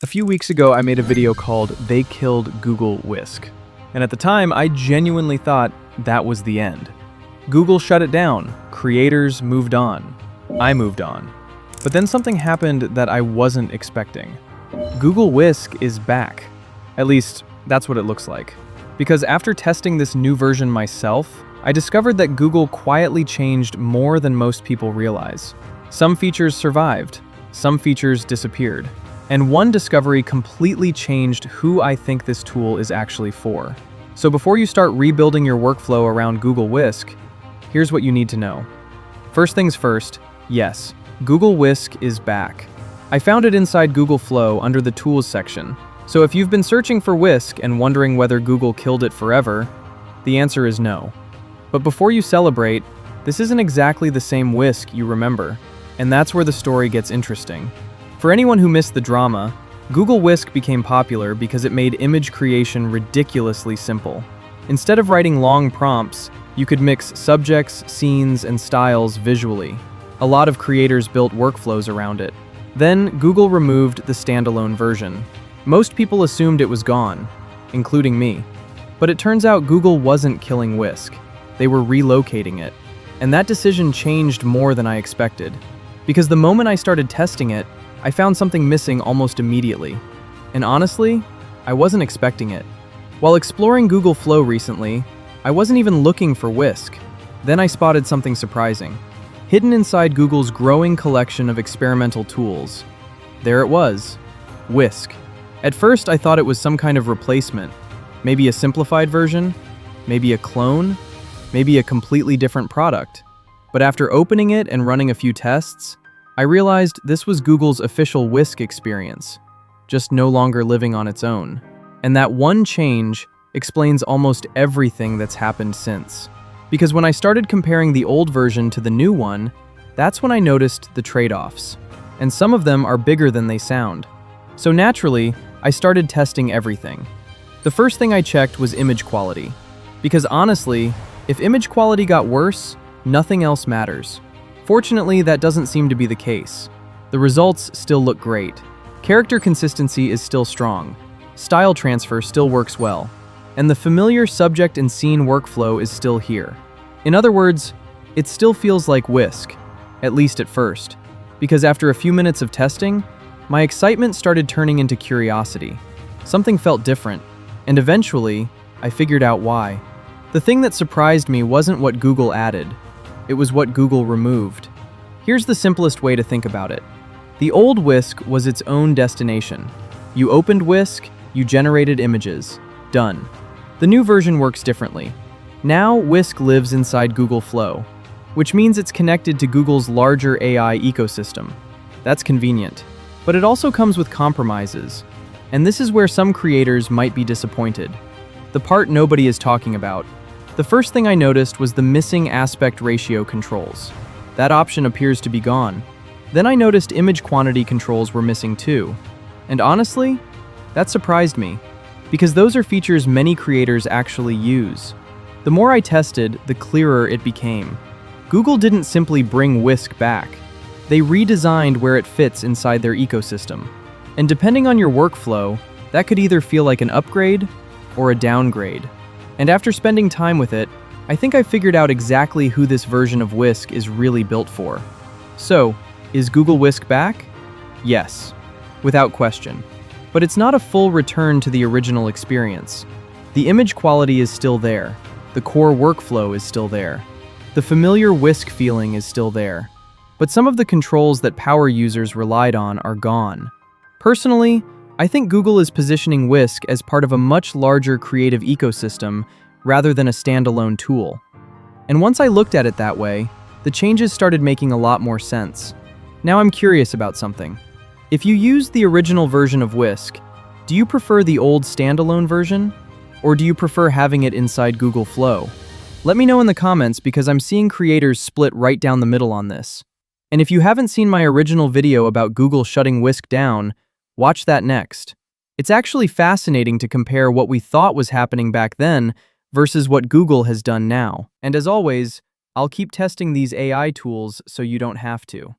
A few weeks ago, I made a video called They Killed Google Whisk. And at the time, I genuinely thought that was the end. Google shut it down. Creators moved on. I moved on. But then something happened that I wasn't expecting. Google Whisk is back. At least, that's what it looks like. Because after testing this new version myself, I discovered that Google quietly changed more than most people realize. Some features survived. Some features disappeared. And one discovery completely changed who I think this tool is actually for. So before you start rebuilding your workflow around Google Whisk, here's what you need to know. First things first, yes, Google Whisk is back. I found it inside Google Flow under the Tools section. So if you've been searching for Whisk and wondering whether Google killed it forever, the answer is no. But before you celebrate, this isn't exactly the same Whisk you remember, and that's where the story gets interesting. For anyone who missed the drama, Google Whisk became popular because it made image creation ridiculously simple. Instead of writing long prompts, you could mix subjects, scenes, and styles visually. A lot of creators built workflows around it. Then, Google removed the standalone version. Most people assumed it was gone, including me. But it turns out Google wasn't killing Whisk. They were relocating it. And that decision changed more than I expected. Because the moment I started testing it, I found something missing almost immediately. And honestly, I wasn't expecting it. While exploring Google Flow recently, I wasn't even looking for Whisk. Then I spotted something surprising. Hidden inside Google's growing collection of experimental tools. There it was, Whisk. At first, I thought it was some kind of replacement. Maybe a simplified version, maybe a clone, maybe a completely different product. But after opening it and running a few tests, I realized this was Google's official Whisk experience, just no longer living on its own. And that one change explains almost everything that's happened since. Because when I started comparing the old version to the new one, that's when I noticed the trade-offs. And some of them are bigger than they sound. So naturally, I started testing everything. The first thing I checked was image quality. Because honestly, if image quality got worse, nothing else matters. Fortunately, that doesn't seem to be the case. The results still look great. Character consistency is still strong. Style transfer still works well. And the familiar subject and scene workflow is still here. In other words, it still feels like Whisk, at least at first. Because after a few minutes of testing, my excitement started turning into curiosity. Something felt different, and eventually, I figured out why. The thing that surprised me wasn't what Google added. It was what Google removed. Here's the simplest way to think about it. The old Whisk was its own destination. You opened Whisk, you generated images. Done. The new version works differently. Now, Whisk lives inside Google Flow, which means it's connected to Google's larger AI ecosystem. That's convenient. But it also comes with compromises. And this is where some creators might be disappointed. The part nobody is talking about. The first thing I noticed was the missing aspect ratio controls. That option appears to be gone. Then I noticed image quantity controls were missing too. And honestly, that surprised me, because those are features many creators actually use. The more I tested, the clearer it became. Google didn't simply bring Whisk back. They redesigned where it fits inside their ecosystem. And depending on your workflow, that could either feel like an upgrade or a downgrade. And after spending time with it, I think I figured out exactly who this version of Whisk is really built for. So, is Google Whisk back? Yes, without question. But it's not a full return to the original experience. The image quality is still there. The core workflow is still there. The familiar Whisk feeling is still there. But some of the controls that power users relied on are gone. Personally, I think Google is positioning Whisk as part of a much larger creative ecosystem rather than a standalone tool. And once I looked at it that way, the changes started making a lot more sense. Now I'm curious about something. If you used the original version of Whisk, do you prefer the old standalone version? Or do you prefer having it inside Google Flow? Let me know in the comments because I'm seeing creators split right down the middle on this. And if you haven't seen my original video about Google shutting Whisk down, watch that next. It's actually fascinating to compare what we thought was happening back then versus what Google has done now. And as always, I'll keep testing these AI tools so you don't have to.